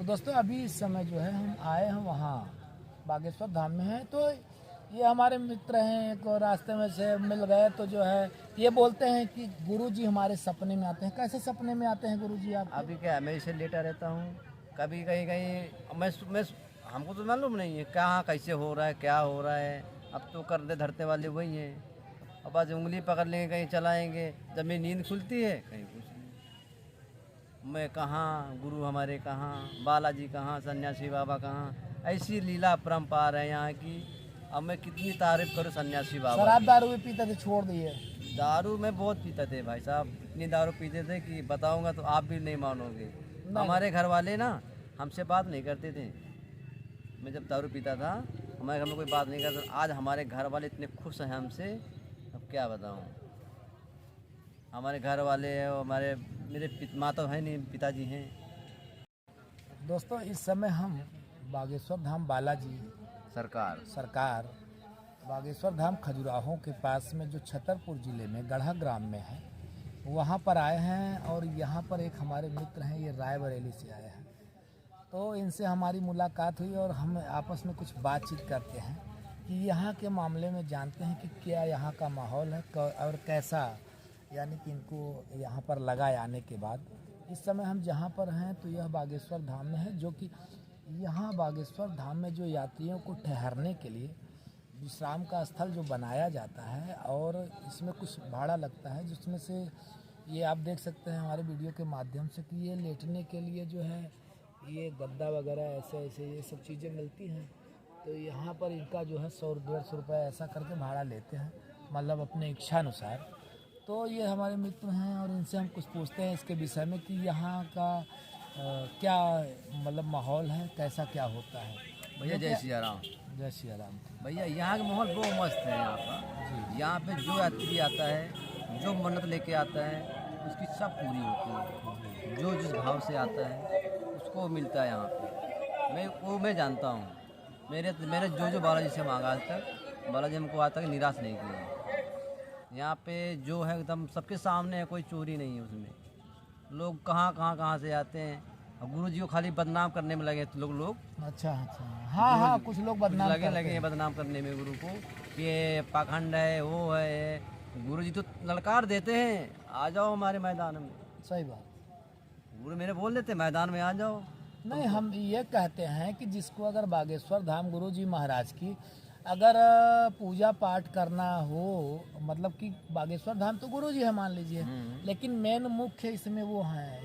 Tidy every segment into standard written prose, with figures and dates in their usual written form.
दोस्तों अभी इस समय जो है हम आए हैं वहाँ बागेश्वर धाम में हैं। तो ये हमारे मित्र हैं, एक और रास्ते में से मिल गए तो जो है ये बोलते हैं कि गुरुजी हमारे सपने में आते हैं। कैसे सपने में आते हैं गुरुजी आप? अभी क्या मैं इसे लेटा रहता हूँ, कभी कहीं कहीं मैं हमको तो मालूम नहीं है कहाँ कैसे हो रहा है क्या हो रहा है। अब तो करते धरते वाले वही हैं। अब आज उंगली पकड़ लेंगे कहीं चलाएंगे, जब मेरी नींद खुलती है कहीं कुछ नहीं। मैं कहाँ, गुरु हमारे कहाँ, बालाजी कहाँ, सन्यासी बाबा कहाँ। ऐसी लीला अपरंपार है यहाँ की। अब मैं कितनी तारीफ करूँ सन्यासी बाबा शराब की। दारू भी पीते थे, छोड़ दिए? दारू में बहुत पीते थे भाई साहब, इतनी दारू पीते थे कि बताऊंगा तो आप भी नहीं मानोगे। हमारे घर वाले ना हमसे बात नहीं करते थे। मैं जब दारू पीता था हमारे घर में कोई बात नहीं करता। आज हमारे घर वाले इतने खुश हैं हमसे, अब क्या बताऊं। हमारे घर वाले और हमारे मेरे माँ तो है नहीं, पिताजी हैं। दोस्तों इस समय हम बागेश्वर धाम बालाजी सरकार बागेश्वर धाम खजुराहों के पास में जो छतरपुर ज़िले में गढ़ा ग्राम में है, वहाँ पर आए हैं। और यहाँ पर एक हमारे मित्र हैं, ये रायबरेली से आए हैं। तो इनसे हमारी मुलाकात हुई और हम आपस में कुछ बातचीत करते हैं कि यहाँ के मामले में जानते हैं कि क्या यहाँ का माहौल है और कैसा, यानी कि इनको यहाँ पर लगा आने के बाद। इस समय हम जहाँ पर हैं तो यह बागेश्वर धाम में है, जो कि यहाँ बागेश्वर धाम में जो यात्रियों को ठहरने के लिए विश्राम का स्थल जो बनाया जाता है, और इसमें कुछ भाड़ा लगता है, जिसमें से ये आप देख सकते हैं हमारे वीडियो के माध्यम से कि ये लेटने के लिए जो है ये गद्दा वगैरह ऐसे ऐसे ये सब चीज़ें मिलती हैं। तो यहाँ पर इनका जो है 100-150 रुपये ऐसा करके भाड़ा लेते हैं, मतलब अपने इच्छा अनुसार। तो ये हमारे मित्र हैं और इनसे हम कुछ पूछते हैं इसके विषय में कि यहाँ का क्या मतलब माहौल है, कैसा क्या होता है। भैया जय सिया राम। जय सिया राम। भैया यहाँ का माहौल बहुत मस्त है। यहाँ पर यहाँ पे जो यात्री आता है, जो मन्नत लेके आता है, उसकी सब पूरी होती है। जो जिस भाव से आता है उसको मिलता है यहाँ पे। मैं जानता हूँ। मेरे जो बालाजी से मांगा आज तक, बालाजी हमको आज तक निराश नहीं किया है। यहाँ पे जो है एकदम सबके सामने है, कोई चोरी नहीं है उसमें। लोग कहाँ से आते हैं और गुरु जी को खाली बदनाम करने में लगे लोग। अच्छा। हाँ, कुछ लोग बदनाम लगे हैं बदनाम करने में गुरु को कि ये पाखंड है, वो है। गुरु जी तो ललकार देते हैं, आ जाओ हमारे मैदान में। सही बात। गुरु मेरे बोल देते मैदान में आ जाओ। नहीं, हम ये कहते हैं कि जिसको अगर बागेश्वर धाम गुरु जी महाराज की अगर पूजा पाठ करना हो, मतलब कि बागेश्वर धाम तो गुरु जी है मान लीजिए, लेकिन मेन मुख्य इसमें वो हैं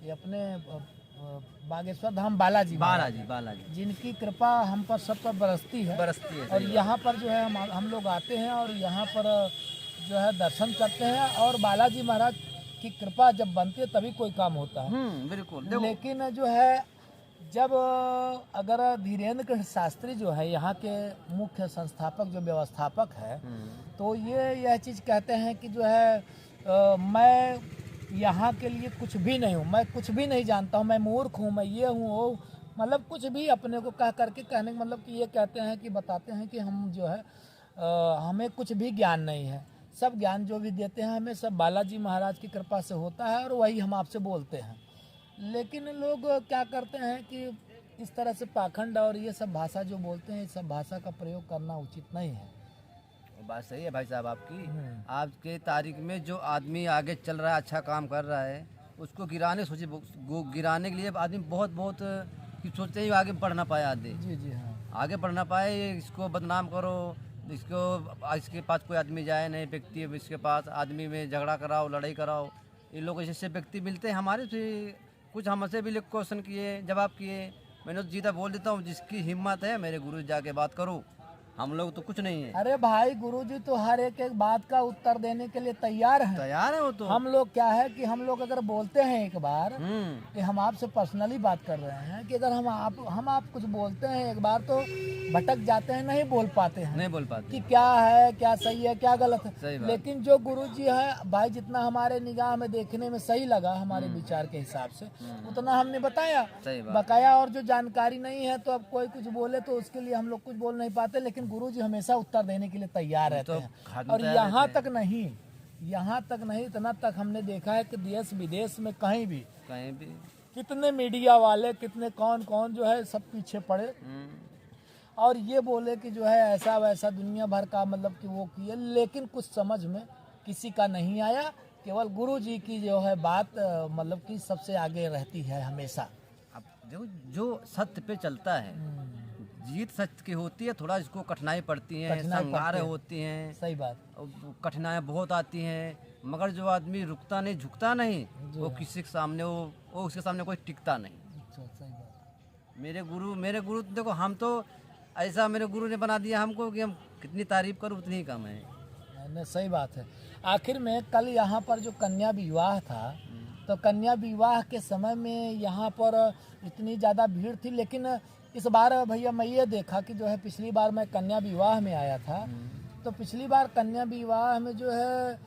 ये अपने बागेश्वर धाम बालाजी, जिनकी कृपा हम पर सब पर बरसती है। और यहाँ पर जो है हम लोग आते हैं और यहाँ पर जो है दर्शन करते हैं, और बालाजी महाराज की कृपा जब बनती है तभी कोई काम होता है। बिल्कुल। लेकिन जो है जब अगर धीरेन्द्र कृष्ण शास्त्री जो है यहाँ के मुख्य संस्थापक जो व्यवस्थापक है, तो यह चीज़ कहते हैं कि जो है मैं यहाँ के लिए कुछ भी नहीं हूँ, मैं कुछ भी नहीं जानता हूँ, मैं मूर्ख हूँ, मैं ये हूँ वो, मतलब कुछ भी अपने को कह करके कहने का मतलब कि ये कहते हैं कि बताते हैं कि हम जो है हमें कुछ भी ज्ञान नहीं है। सब ज्ञान जो भी देते हैं हमें सब बालाजी महाराज की कृपा से होता है, और वही हम आपसे बोलते हैं। लेकिन लोग क्या करते हैं कि इस तरह से पाखंड और ये सब भाषा जो बोलते हैं, इस सब भाषा का प्रयोग करना उचित नहीं है। बात सही है भाई साहब आपकी। आज के तारीख में जो आदमी आगे चल रहा है, अच्छा काम कर रहा है, उसको गिराने के लिए आदमी बहुत कि सोचते ही आगे बढ़ ना पाए आदमी। जी हाँ, आगे बढ़ ना पाए, इसको बदनाम करो, इसके पास कोई आदमी जाए नहीं, व्यक्ति इसके पास आदमी में झगड़ा कराओ, लड़ाई कराओ। इन लोग ऐसे व्यक्ति मिलते हैं हमारे से, कुछ हमसे भी क्वेश्चन किए, जवाब किए। मैंने तो सीधा बोल देता हूँ, जिसकी हिम्मत है मेरे गुरु जी जाके बात करो, हम लोग तो कुछ नहीं है। अरे भाई गुरुजी तो हर एक बात का उत्तर देने के लिए तैयार है वो तो। हम लोग क्या है कि हम लोग अगर बोलते हैं एक बार कि हम आपसे पर्सनली बात कर रहे हैं, कि अगर हम आप कुछ बोलते हैं एक बार तो भटक जाते हैं, नहीं बोल पाते कि क्या है, क्या सही है, क्या गलत है। लेकिन जो गुरुजी है भाई, जितना हमारे निगाह में देखने में सही लगा हमारे विचार के हिसाब से, उतना हमने बकाया। और जो जानकारी नहीं है तो अब कोई कुछ बोले तो उसके लिए हम लोग कुछ बोल नहीं पाते, लेकिन गुरुजी हमेशा उत्तर देने के लिए तैयार रहते हैं। और यहाँ तक नहीं, इतना तक हमने देखा है कि देश विदेश में कहीं भी कितने मीडिया वाले, कितने कौन कौन जो है सब पीछे पड़े और ये बोले कि जो है ऐसा वैसा दुनिया भर का मतलब कि वो किए, लेकिन कुछ समझ में किसी का नहीं आया। केवल गुरु जी की जो है बात मतलब कि सबसे आगे रहती है हमेशा। अब देखो जो सत्य पे चलता है, जीत सत्य की होती है, थोड़ा इसको कठिनाई पड़ती हैं, कठिनाई संघार पड़ती है। होती हैं, सही बात। कठिनाइयाँ बहुत आती हैं, मगर जो आदमी रुकता नहीं, झुकता नहीं, वो किसी के सामने वो उसके सामने कोई टिकता नहीं। अच्छा, सही बात। मेरे गुरु देखो, हम तो ऐसा मेरे गुरु ने बना दिया हमको कि हम कितनी तारीफ करूँ उतनी ही कम है। नहीं, सही बात है। आखिर में कल यहाँ पर जो कन्या विवाह था, तो कन्या विवाह के समय में यहाँ पर इतनी ज़्यादा भीड़ थी, लेकिन इस बार भैया मैं ये देखा कि जो है पिछली बार मैं कन्या विवाह में आया था, तो पिछली बार कन्या विवाह में जो है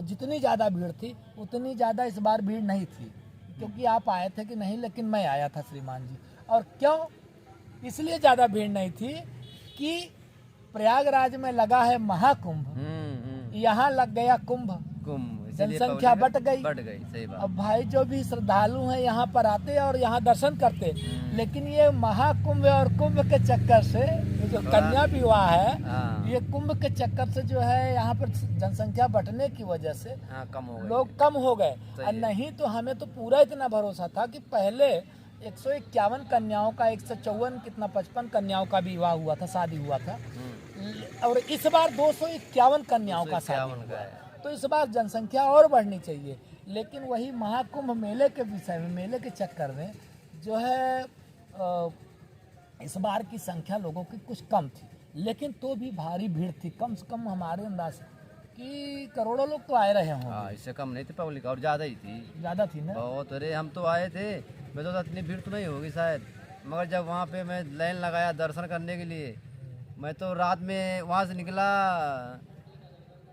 जितनी ज़्यादा भीड़ थी उतनी ज़्यादा इस बार भीड़ नहीं थी, क्योंकि आप आए थे कि नहीं, लेकिन मैं आया था श्रीमान जी। और क्यों इसलिए ज़्यादा भीड़ नहीं थी कि प्रयागराज में लगा है महाकुंभ, यहाँ लग गया कुंभ, जनसंख्या बढ़ गई। सही बात। अब भाई जो भी श्रद्धालु हैं यहाँ पर आते और यहाँ दर्शन करते, लेकिन ये महाकुंभ और कुंभ के चक्कर से ये जो कन्या विवाह है, ये कुंभ के चक्कर से जो है यहाँ पर जनसंख्या बढ़ने की वजह से लोग कम हो गए। और नहीं तो हमें तो पूरा इतना भरोसा था कि पहले 151 कन्याओं का 154 कितना 55 कन्याओं का विवाह हुआ था, शादी हुआ था, और इस बार 251 कन्याओं का शादी हुआ है। तो इस बार जनसंख्या और बढ़नी चाहिए, लेकिन वही महाकुंभ मेले के विषय में, मेले के चक्कर में जो है इस बार की संख्या लोगों की कुछ कम थी, लेकिन तो भी भारी भीड़ थी। कम से कम हमारे अंदाज कि करोड़ों लोग तो आए रहे हों। इससे कम नहीं थी पब्लिक, और ज़्यादा ही थी। ज़्यादा थी ना बहुत। अरे हम तो आए थे, मैं तो इतनी भीड़ तो नहीं होगी शायद, मगर जब वहाँ पे मैं लाइन लगाया दर्शन करने के लिए, मैं तो रात में वहाँ से निकला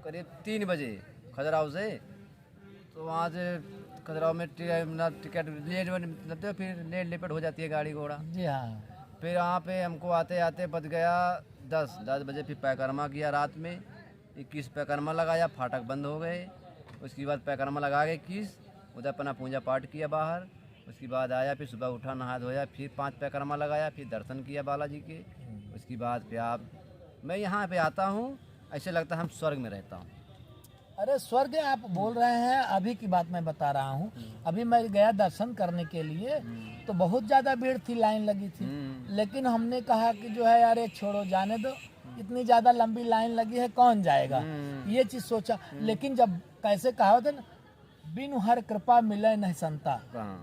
करीब 3 बजे खजुराहो से, तो वहाँ से खजुराहो में टिकट लेट फिर लेट हो जाती है गाड़ी घोड़ा। जी हाँ। फिर वहाँ पे हमको आते आते बज गया 10 बजे। फिर परिक्रमा किया रात में, 21 परिक्रमा लगाया, फाटक बंद हो गए। उसके बाद परिक्रमा लगा के 21 उधर अपना पूजा पाठ किया बाहर। उसके बाद आया, फिर सुबह उठा, नहा धोया, फिर 5 परिक्रमा लगाया, फिर दर्शन किया बालाजी के। उसके बाद फिर मैं यहाँ पे आता हूँ, ऐसे लगता है हम स्वर्ग में रहता हूँ। अरे स्वर्ग आप बोल रहे हैं, अभी की बात मैं बता रहा हूँ। अभी मैं गया दर्शन करने के लिए, तो बहुत ज़्यादा भीड़ थी, लाइन लगी थी, लेकिन हमने कहा कि जो है यार छोड़ो, जाने दो, इतनी ज़्यादा लंबी लाइन लगी है, कौन जाएगा, ये चीज़ सोचा। लेकिन जब कैसे कहा था ना, बिनु हर कृपा मिले नहीं संता,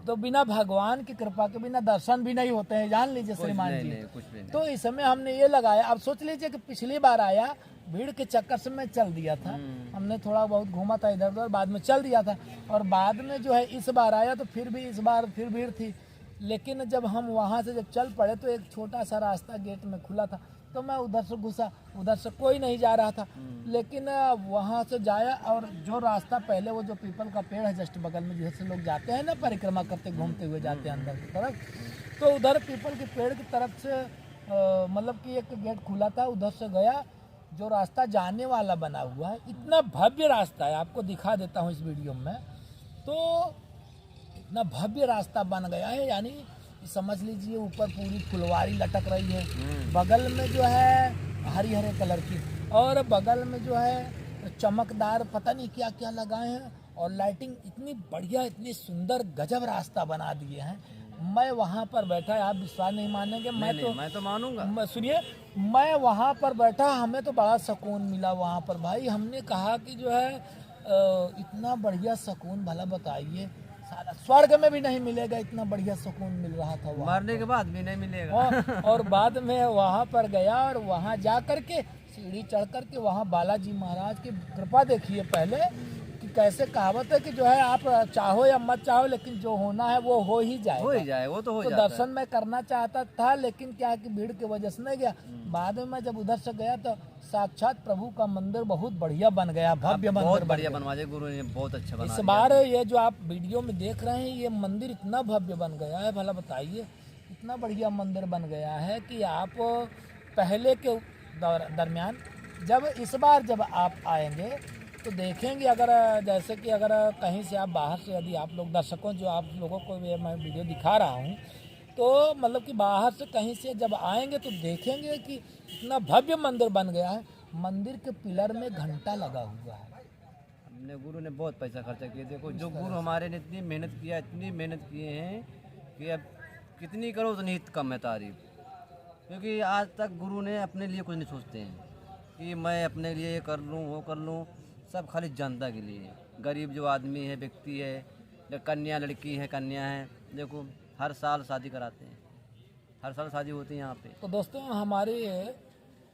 तो बिना भगवान की कृपा के बिना दर्शन भी नहीं होते हैं, जान लीजिए श्रीमान जी। तो इस समय हमने ये लगाया। अब सोच लीजिए कि पिछली बार आया, भीड़ के चक्कर से मैं चल दिया था, हमने थोड़ा बहुत घूमा था इधर उधर, बाद में चल दिया था, और बाद में जो है इस बार आया तो फिर भी इस बार फिर भीड़ थी। लेकिन जब हम वहाँ से जब चल पड़े तो एक छोटा सा रास्ता गेट में खुला था, तो मैं उधर से घुसा, उधर से कोई नहीं जा रहा था, लेकिन वहाँ से जाया, और जो रास्ता पहले वो जो पीपल का पेड़ है जस्ट बगल में, जैसे लोग जाते हैं ना परिक्रमा करते घूमते हुए जाते हैं अंदर की तरफ, तो उधर पीपल के पेड़ की तरफ से मतलब कि एक गेट खुला था, उधर से गया। जो रास्ता जाने वाला बना हुआ है, इतना भव्य रास्ता है, आपको दिखा देता हूँ इस वीडियो में, तो इतना भव्य रास्ता बन गया है, यानी समझ लीजिए ऊपर पूरी फुलवारी लटक रही है, बगल में जो है हरी हरे कलर की, और बगल में जो है चमकदार पता नहीं क्या क्या लगाए हैं, और लाइटिंग इतनी बढ़िया, इतनी सुंदर, गजब रास्ता बना दिए हैं। मैं वहाँ पर बैठा, आप विश्वास नहीं मानेंगे, मैं तो मानूंगा। सुनिए, मैं वहाँ पर बैठा, हमें तो बड़ा सुकून मिला वहाँ पर भाई। हमने कहा कि जो है इतना बढ़िया सुकून, भला बताइए, सारा स्वर्ग में भी नहीं मिलेगा, इतना बढ़िया सुकून मिल रहा था, मरने के बाद भी नहीं मिलेगा। और बाद में वहाँ पर गया, और वहाँ जा करके सीढ़ी चढ़ करके वहाँ बालाजी महाराज की कृपा देखिए पहले, कि कैसे कहावत है कि जो है आप चाहो या मत चाहो, लेकिन जो होना है वो हो ही जाए, वो तो हो जाता है। दर्शन मैं करना चाहता था, लेकिन क्या है कि भीड़ की वजह से नहीं गया। बाद में मैं जब उधर से गया तो साक्षात प्रभु का मंदिर बहुत बढ़िया बन गया, भव्य मंदिर, बहुत बढ़िया बनवाया गुरु ने, बहुत अच्छा बना। इस बार ये जो आप वीडियो में देख रहे हैं, ये मंदिर इतना भव्य बन गया है, भला बताइए, इतना बढ़िया मंदिर बन गया है कि आप पहले के दरमियान, जब इस बार जब आप आएंगे तो देखेंगे अगर जैसे कि अगर कहीं से आप बाहर से यदि आप लोग दर्शकों जो आप लोगों को ये मैं वीडियो दिखा रहा हूँ तो मतलब कि बाहर से कहीं से जब आएंगे तो देखेंगे कि इतना भव्य मंदिर बन गया है। मंदिर के पिलर में घंटा लगा हुआ है। हमने गुरु ने बहुत पैसा खर्चा किया। देखो जो गुरु हमारे ने इतनी मेहनत किया, इतनी मेहनत किए हैं कि अब कितनी करो उतनी कम है तारीफ। क्योंकि आज तक गुरु ने अपने लिए कुछ नहीं सोचते हैं कि मैं अपने लिए ये कर लूँ वो कर लूँ, सब खाली जनता के लिए। गरीब जो आदमी है, व्यक्ति है, जो कन्या लड़की है, कन्या है, देखो हर साल शादी कराते हैं, हर साल शादी होती है यहाँ पे। तो दोस्तों हमारे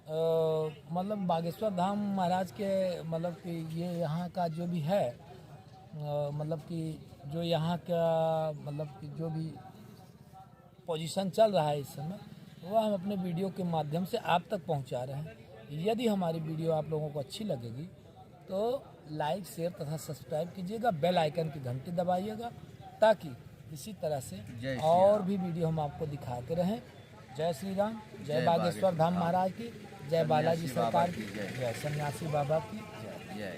मतलब बागेश्वर धाम महाराज के मतलब कि ये यहाँ का जो भी है मतलब कि जो यहाँ का मतलब कि जो भी पोजीशन चल रहा है इस समय वो हम अपने वीडियो के माध्यम से आप तक पहुँचा रहे हैं। यदि हमारी वीडियो आप लोगों को अच्छी लगेगी तो लाइक शेयर तथा सब्सक्राइब कीजिएगा, बेल आइकन की घंटी दबाइएगा ताकि इसी तरह से और भी वीडियो हम आपको दिखाते रहें। जय श्री राम, जय बागेश्वर धाम महाराज की, जय बालाजी सरकार की, जय सन्यासी बाबा की, जय।